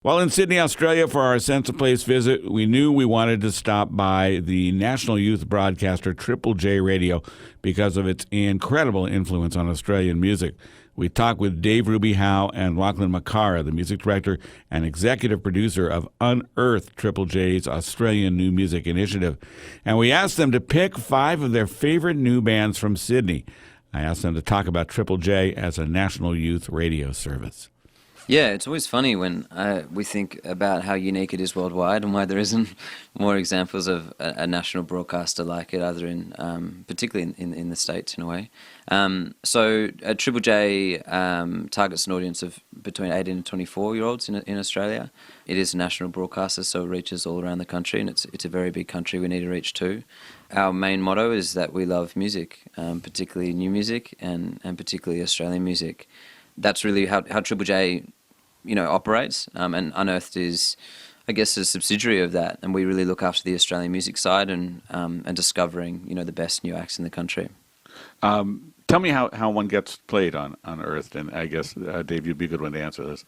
While in Sydney, Australia for our Sense of Place visit, we knew we wanted to stop by the national youth broadcaster Triple J Radio because of its incredible influence on Australian music. We talked with Dave Ruby Howe and Lachlan Makara, the music director and executive producer of Unearth, Triple J's Australian New Music Initiative. And we asked them to pick 5 of their favorite new bands from Sydney. I asked them to talk about Triple J as a national youth radio service. Yeah, it's always funny when we think about how unique it is worldwide and why there isn't more examples of a national broadcaster like it, either in, particularly in the States in a way. So Triple J targets an audience of between 18 and 24-year-olds in Australia. It is a national broadcaster, so it reaches all around the country, and it's a very big country we need to reach too. Our main motto is that we love music, particularly new music and particularly Australian music. That's really how Triple J, operates, and Unearthed is, I guess, a subsidiary of that, and we really look after the Australian music side and discovering, the best new acts in the country. Tell me how one gets played on Unearthed, and I guess, Dave, you'd be a good one to answer this.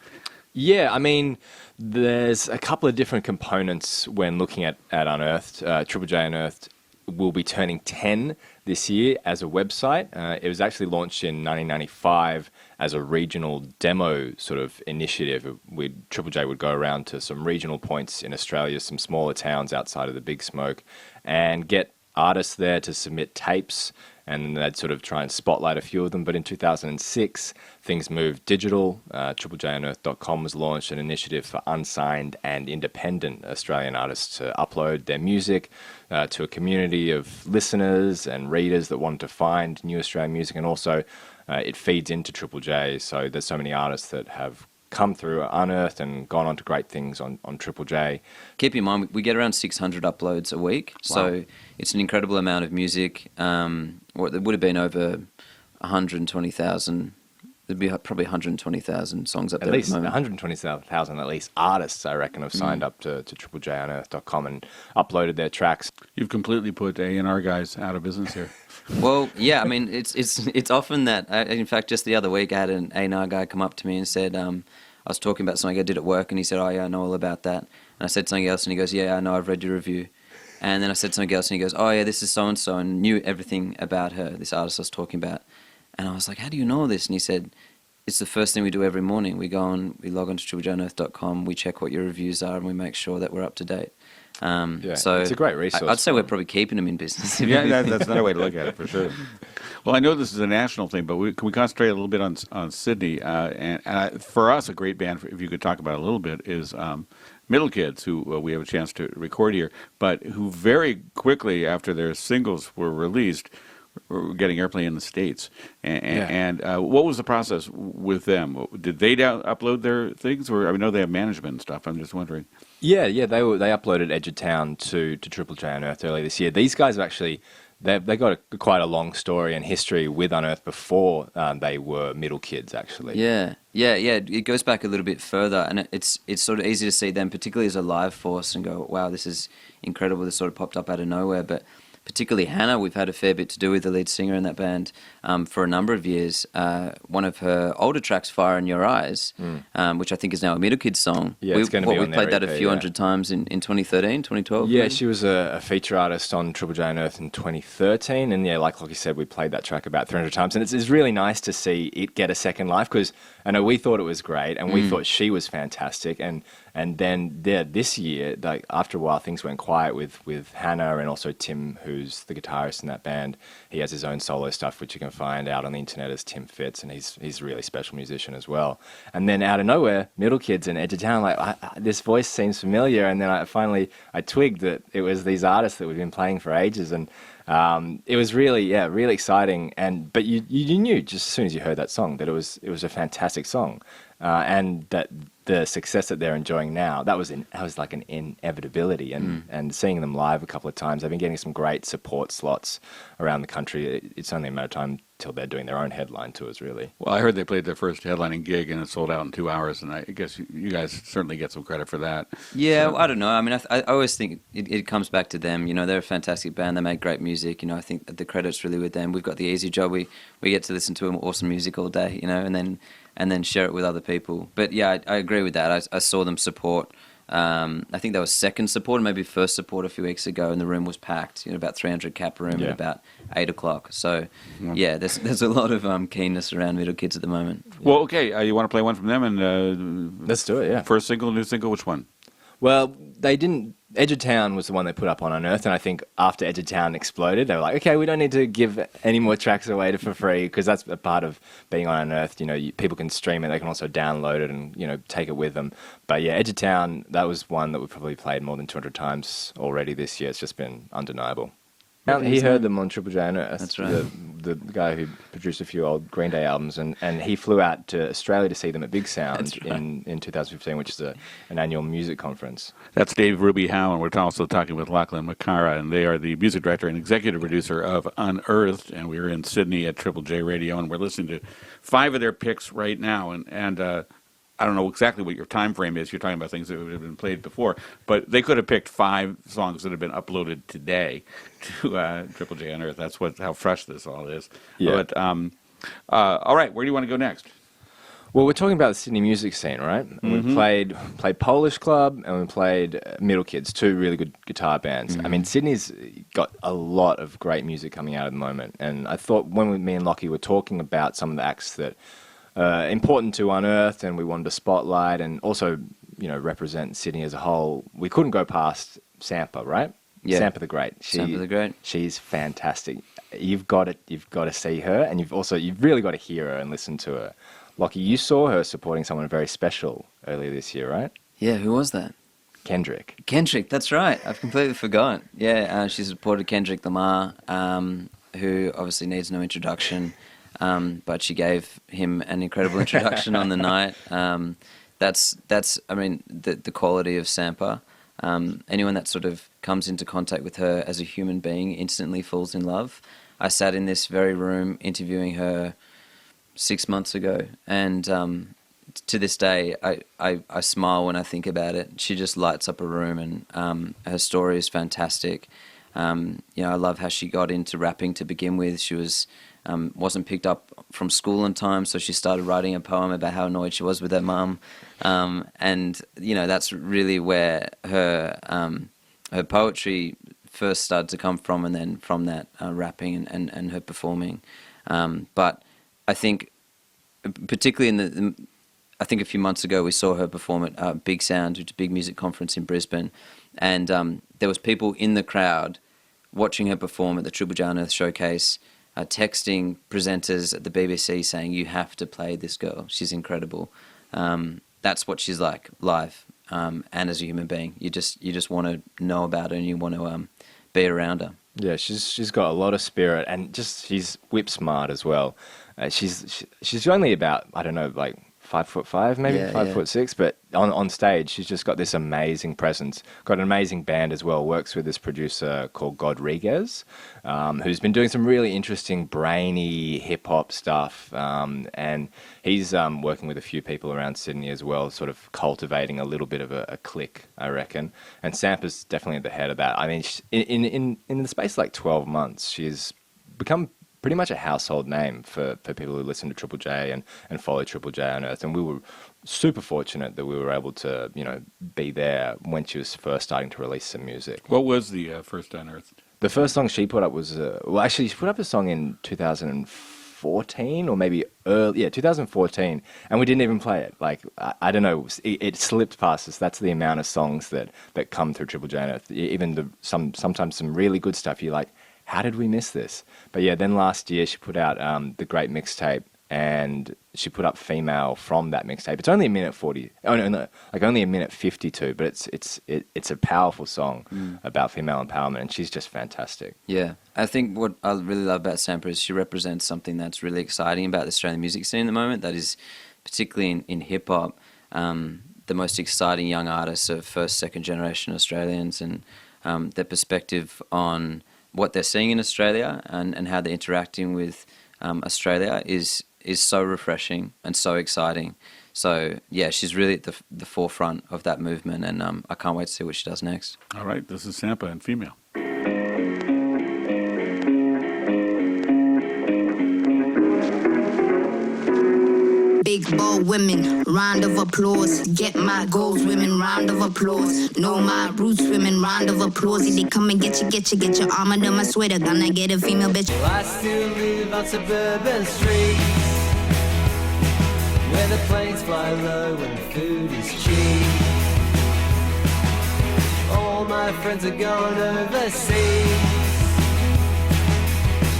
Yeah, I mean, there's a couple of different components when looking at Unearthed. Triple J Unearthed will be turning 10 this year as a website. It was actually launched in 1995 as a regional demo sort of initiative. Triple J would go around to some regional points in Australia, some smaller towns outside of the Big Smoke, and get artists there to submit tapes, and they'd sort of try and spotlight a few of them. But in 2006, things moved digital. TripleJUnearth.com was launched, an initiative for unsigned and independent Australian artists to upload their music to a community of listeners and readers that wanted to find new Australian music. And also, it feeds into Triple J, so there's so many artists that have come through Unearthed and gone on to great things on Triple J. Keep in mind, we get around 600 uploads a week, so it's an incredible amount of music. Or there would have been over 120,000. There'd be probably 120,000 songs up there at least at the moment. 120,000 at least artists, I reckon, have signed up to TripleJUnearth.com and uploaded their tracks. You've completely put A&R guys out of business here. Well, yeah, I mean, it's often that. In fact, just the other week, I had an A&R guy come up to me and said, I was talking about something I did at work, and he said, "Oh yeah, I know all about that." And I said something else, and he goes, "Yeah, I know, I've read your review." And then I said something else, and he goes, "Oh yeah, this is so and so," and knew everything about her, this artist I was talking about. And I was like, "How do you know this?" And he said, "It's the first thing we do every morning. We go on, we log on to TripleJUnearth.com, we check what your reviews are, and we make sure that we're up to date." So it's a great resource. I'd say we're probably keeping them in business. Yeah, that's another way to look at it, for sure. Well, I know this is a national thing, but can we concentrate a little bit on Sydney? And for us, a great band, if you could talk about it a little bit, is Middle Kids, who we have a chance to record here, but who very quickly after their singles were released, were getting airplay in the States. And what was the process with them? Did they upload their things, or I know they have management and stuff? I'm just wondering. Yeah, they uploaded Edge of Town to Triple J Unearthed earlier this year. These guys have actually they got quite a long story and history with Unearthed before they were Middle Kids, actually. Yeah. It goes back a little bit further, and it's sort of easy to see them, particularly as a live force, and go, "Wow, this is incredible." This sort of popped up out of nowhere, but particularly Hannah, we've had a fair bit to do with, the lead singer in that band, for a number of years. One of her older tracks, Fire in Your Eyes, which I think is now a Middle Kids song. Yeah, it's going to be on we played their that EP, a few hundred times in 2013, 2012. Yeah, maybe? she was a feature artist on Triple J Unearthed in 2013, and yeah, like you said, we played that track about 300 times, and it's really nice to see it get a second life, because I know we thought it was great, and we thought she was fantastic, and then this year, like after a while, things went quiet with Hannah and also Tim, who's the guitarist in that band. He has his own solo stuff, which you can find out on the internet as Tim Fitz, and he's a really special musician as well. And then out of nowhere, Middle Kids and Edge of Town, this voice seems familiar, and then I twigged that it was these artists that we've been playing for ages, and it was really exciting. But you knew just as soon as you heard that song that it was a fantastic song, and that the success that they're enjoying now, that was like an inevitability. And seeing them live a couple of times, they've been getting some great support slots around the country. It's only a matter of time till they're doing their own headline tours, really. Well, I heard they played their first headlining gig and it sold out in 2 hours, and I guess you guys certainly get some credit for that. Yeah, So- well, I don't know. I mean, I always think it comes back to them. You know, they're a fantastic band. They make great music. You know, I think that the credit's really with them. We've got the easy job. We get to listen to awesome music all day, you know, and then share it with other people. But yeah, I agree with that. I saw them support. I think that was second support, maybe first support a few weeks ago, and the room was packed. You know, about 300 cap room at about 8 o'clock. So, yeah, there's a lot of keenness around Middle Kids at the moment. Well, okay, you want to play one from them? And Let's do it, yeah. First single, new single, which one? Well, they didn't. Edge of Town was the one they put up on Unearthed, and I think after Edge of Town exploded, they were like, okay, we don't need to give any more tracks away for free, because that's a part of being on Unearthed. You know, people can stream it, they can also download it and, you know, take it with them. But yeah, Edge of Town, that was one that we've probably played more than 200 times already this year. It's just been undeniable. He heard them on Triple J Unearthed. That's right. The guy who produced a few old Green Day albums, and he flew out to Australia to see them at Big Sound in 2015, which is an annual music conference. That's Dave Ruby Howe, and we're also talking with Lachlan McCara, and they are the music director and executive producer of Unearthed, and we're in Sydney at Triple J Radio, and we're listening to 5 of their picks right now, and I don't know exactly what your time frame is. You're talking about things that have been played before, but they could have picked 5 songs that have been uploaded today to Triple J Unearthed. That's how fresh this all is. Yeah. But all right, where do you want to go next? Well, we're talking about the Sydney music scene, right? And we played Polish Club, and we played Middle Kids, 2 really good guitar bands. I mean, Sydney's got a lot of great music coming out at the moment, and I thought when me and Lockie were talking about some of the acts that important to Unearthed, and we wanted to spotlight and also, you know, represent Sydney as a whole, we couldn't go past Sampa, right? Yeah. Sampa the Great. Sampa the Great. She's fantastic. You've got to see her, and you've really got to hear her and listen to her. Lockie, you saw her supporting someone very special earlier this year, right? Yeah, who was that? Kendrick. Kendrick, that's right. I've completely forgotten. Yeah, she supported Kendrick Lamar, who obviously needs no introduction. But she gave him an incredible introduction on the night. That's I mean, the quality of Sampa. Anyone that sort of comes into contact with her as a human being instantly falls in love. I sat in this very room interviewing her 6 months ago, and to this day, I smile when I think about it. She just lights up a room, and her story is fantastic. You know, I love how she got into rapping to begin with. She wasn't picked up from school in time, so she started writing a poem about how annoyed she was with her mum, and you know, that's really where her poetry first started to come from, and then from that rapping and her performing. But I think, particularly I think a few months ago we saw her perform at Big Sound, which is a big music conference in Brisbane, and there was people in the crowd watching her perform at the Triple J Unearthed showcase, texting presenters at the BBC saying, "You have to play this girl. She's incredible." That's what she's like live, and as a human being. You just want to know about her, and you want to be around her. Yeah, she's got a lot of spirit, and she's whip smart as well. She's only about, I don't know, like 5'5", maybe 5'6", but on stage she's just got this amazing presence. Got an amazing band as well. Works with this producer called Godriguez, who's been doing some really interesting brainy hip hop stuff, and he's working with a few people around Sydney as well, sort of cultivating a little bit of a clique, I reckon. And Sampa's definitely at the head of that. I mean, in the space of like 12 months, she's become pretty much a household name for people who listen to Triple J and follow Triple J Unearthed. And we were super fortunate that we were able to, you know, be there when she was first starting to release some music. What was the first Unearthed? The first song she put up was, she put up a song in 2014 or maybe early, 2014, and we didn't even play it. Like, I don't know, it slipped past us. That's the amount of songs that come through Triple J Unearthed. Even sometimes some really good stuff, you're like, how did we miss this? But yeah, then last year she put out the Great Mixtape, and she put up Female from that mixtape. It's only a minute 40. Oh no, like only a minute 52. But it's a powerful song about female empowerment, and she's just fantastic. Yeah, I think what I really love about Sampa is she represents something that's really exciting about the Australian music scene at the moment. That is, particularly in hip hop, the most exciting young artists are first, second generation Australians, and their perspective on what they're seeing in Australia and how they're interacting with Australia is so refreshing and so exciting. So yeah, she's really at the forefront of that movement, and I can't wait to see what she does next. All right, this is Sampa and Female. Big bold women, round of applause. Get my goals, women, round of applause. Know my roots, women, round of applause. If they come and get your arm under my sweater. Gonna get a female bitch. I still live on suburban streets, where the planes fly low and food is cheap. All my friends are gone overseas.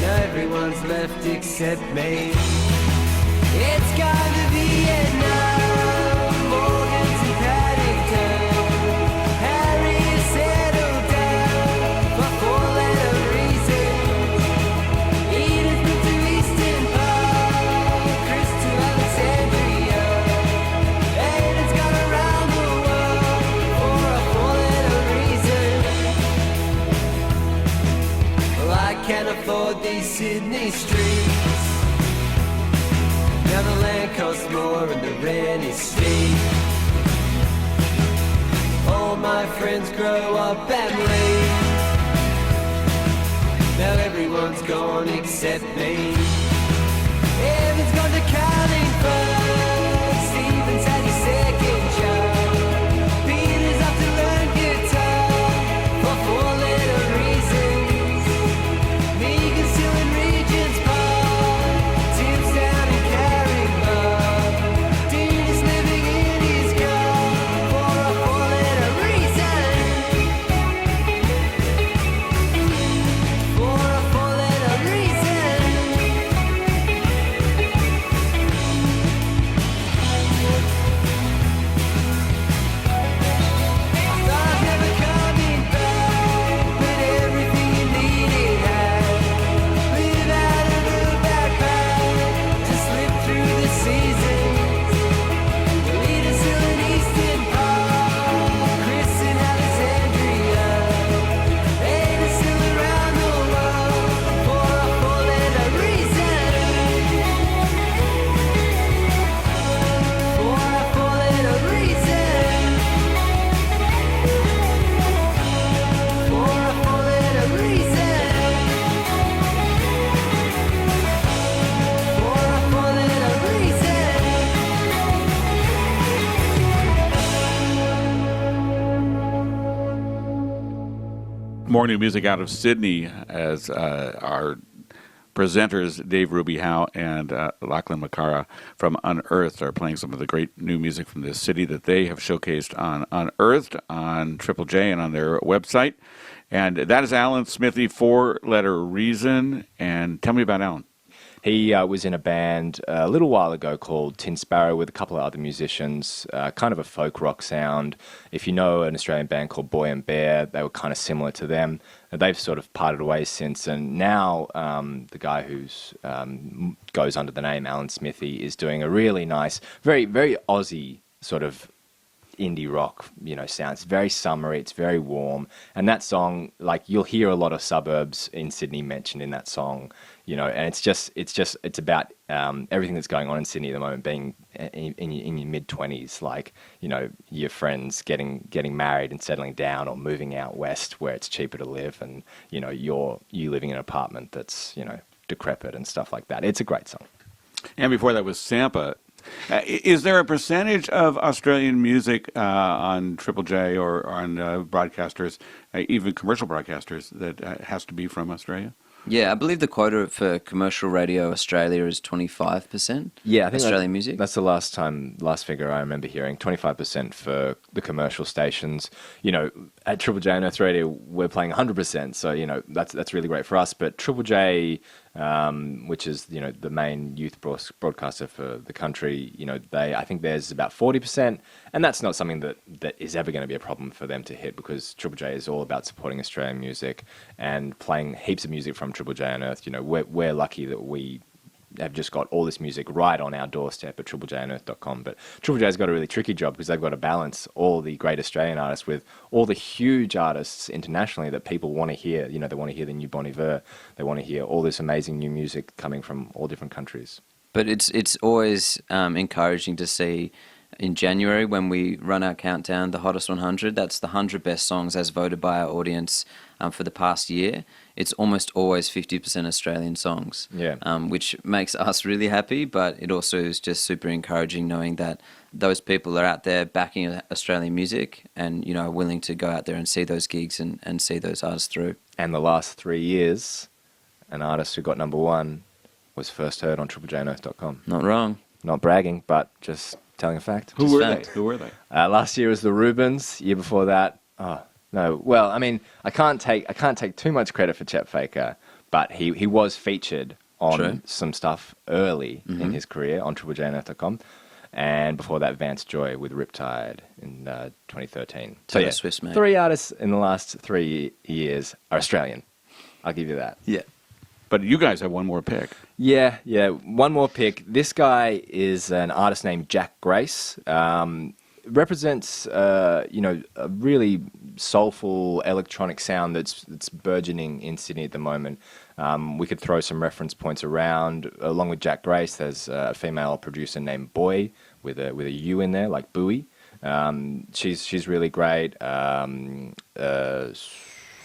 Now everyone's left except me. It's gonna be Vietnam, Morgan's and Paddington. Harry is settled down for four-letter reasons. Edith moved to Easton Park, Chris to Alexandria. Aiden's gone around the world for a four-letter reason. Well, I can't afford these Sydney streets. Now the land costs more and the rent is steep. All my friends grow up and leave. Now everyone's gone except me. Evan's gone to Carlingford. Stephen's had his second job. Peter's up to learn guitar for four-letter reasons. Megan's still in Regent's Park. Tim's down in More new music out of Sydney as our presenters Dave Ruby Howe and Lachlan Makara from Unearthed are playing some of the great new music from this city that they have showcased on Unearthed on Triple J and on their website. And that is Alan Smithy, Four-Letter Reason. And tell me about Alan. He was in a band a little while ago called Tin Sparrow with a couple of other musicians, kind of a folk rock sound. If you know an Australian band called Boy and Bear, they were kind of similar to them. They've sort of parted ways since, and now the guy who's goes under the name Alan Smithy is doing a really nice, very, very Aussie sort of indie rock, sound. It's very summery, it's very warm, and that song, like, you'll hear a lot of suburbs in Sydney mentioned in that song, and it's about everything that's going on in Sydney at the moment, being in your mid-20s, like, your friends getting married and settling down, or moving out west where it's cheaper to live, and you living in an apartment that's decrepit and stuff like that. It's a great song. And before that was Sampa. Is there a percentage of Australian music on Triple J or on broadcasters, even commercial broadcasters, that has to be from Australia? Yeah, I believe the quota for commercial radio Australia is 25%. Yeah, I think Australian music. That's the last figure I remember hearing. 25% for the commercial stations. At Triple J and Earth Radio, we're playing 100%. So that's really great for us. But Triple J, which is the main youth broadcaster for the country, I think there's about 40%, and that's not something that is ever going to be a problem for them to hit, because Triple J is all about supporting Australian music and playing heaps of music from Triple J on Earth. We're lucky that we have just got all this music right on our doorstep at triplejnonearth.com. But Triple J's got a really tricky job because they've got to balance all the great Australian artists with all the huge artists internationally that people want to hear. You know, they want to hear the new Bon Iver. They want to hear all this amazing new music coming from all different countries. But it's always encouraging to see in January when we run our countdown, the hottest 100. That's the 100 best songs as voted by our audience for the past year. It's almost always 50% Australian songs, which makes us really happy. But it also is just super encouraging knowing that those people are out there backing Australian music and, you know, are willing to go out there and see those gigs and see those artists through. And the last 3 years, an artist who got number one was first heard on triplejnonearth.com. Not wrong. Not bragging, but just telling a fact. Who were they? Last year was the Rubens. Year before that, no. Well, I mean, I can't take too much credit for Chet Faker, but he was featured on some stuff early in his career on triplejnonearth.com. And before that, Vance Joy with Riptide in 2013. So yeah, Swiss, mate. 3 artists in the last 3 years are Australian. I'll give you that. Yeah. But you guys have one more pick. Yeah. One more pick. This guy is an artist named Jack Grace. Represents, a really soulful electronic sound that's burgeoning in Sydney at the moment. We could throw some reference points around. Along with Jack Grace, there's a female producer named Boy with a U in there, like Bowie. She's really great.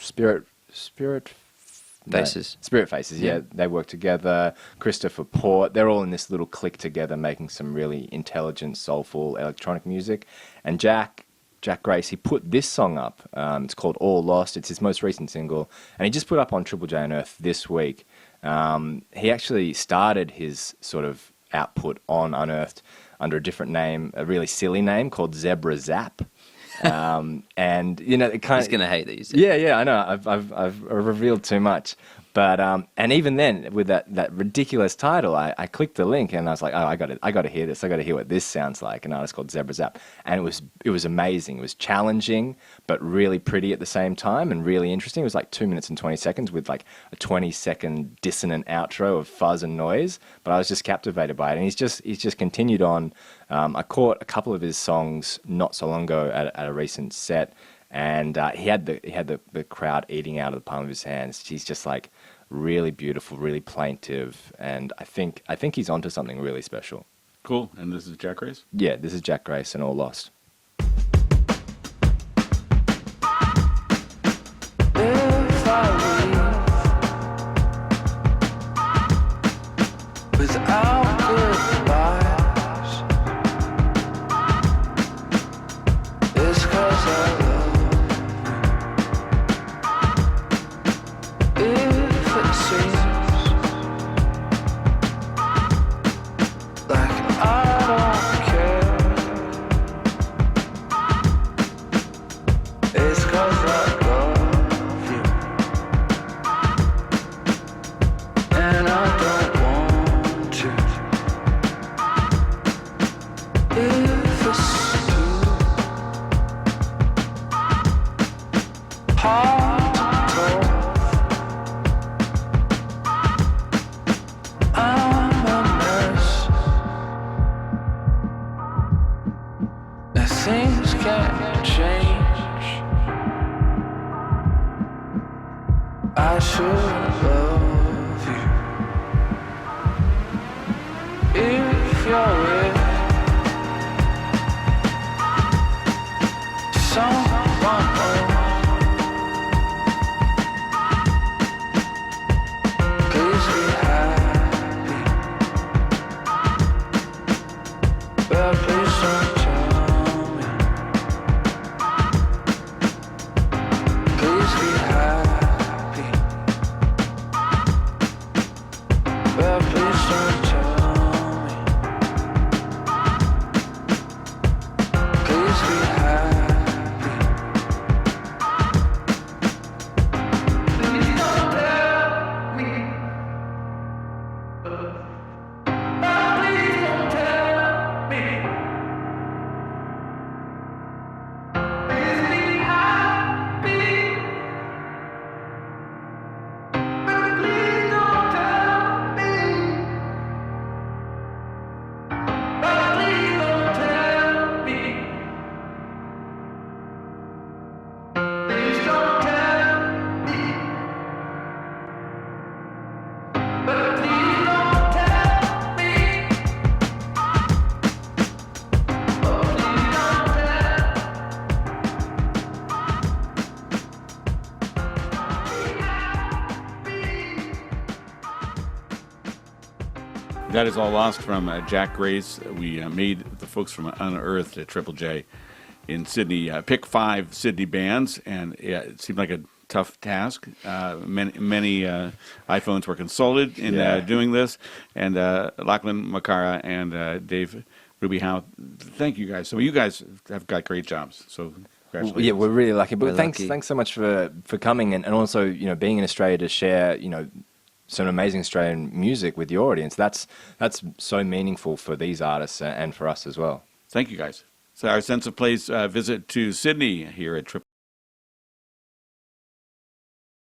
Spirit Faces. Spirit Faces, yeah. They work together. Christopher Port, they're all in this little clique together making some really intelligent, soulful electronic music. And Jack Grace, he put this song up. It's called All Lost. It's his most recent single. And he just put up on Triple J on Earth this week. He actually started his sort of output on Unearthed under a different name, a really silly name called Zebra Zap. And you know, it kind of, he's gonna hate these. Yeah, I know. I've revealed too much, but and even then, with that ridiculous title, I clicked the link and I was like, oh, I got to hear this. I got to hear what this sounds like. An artist called Zebra Zap, and it was amazing. It was challenging, but really pretty at the same time, and really interesting. It was like 2 minutes and 20 seconds with like a 20-second dissonant outro of fuzz and noise. But I was just captivated by it, and he's just continued on. I caught a couple of his songs not so long ago at a recent set, and he had the crowd eating out of the palm of his hands. He's just like really beautiful, really plaintive, and I think he's onto something really special. Cool. And this is Jack Grace? Yeah, this is Jack Grace and All Lost. If I leave without goodbyes, it's 'cause I love you. If it seems like I don't care, it's 'cause I love you, and I don't want to. If it's too hard to talk, I'm a mess, and things can't change. I should love you if you're with someone else. Please be happy, but please don't tell me. Please be happy, but please don't tell me. Please be happy. Please don't tell me. Please don't tell me. That is All Lost from Jack Grace. We made the folks from Unearthed at Triple J in Sydney pick 5 Sydney bands, and it seemed like a tough task. Many iPhones were consulted in doing this, and Lachlan Makara and Dave Ruby Howe, thank you guys. So you guys have got great jobs. So congratulations. Yeah, we're really lucky. But We're thanks lucky. so much for coming and also, being in Australia to share, some amazing Australian music with the audience. That's so meaningful for these artists and for us as well. Thank you guys. So our Sense of Place visit to Sydney here at Triple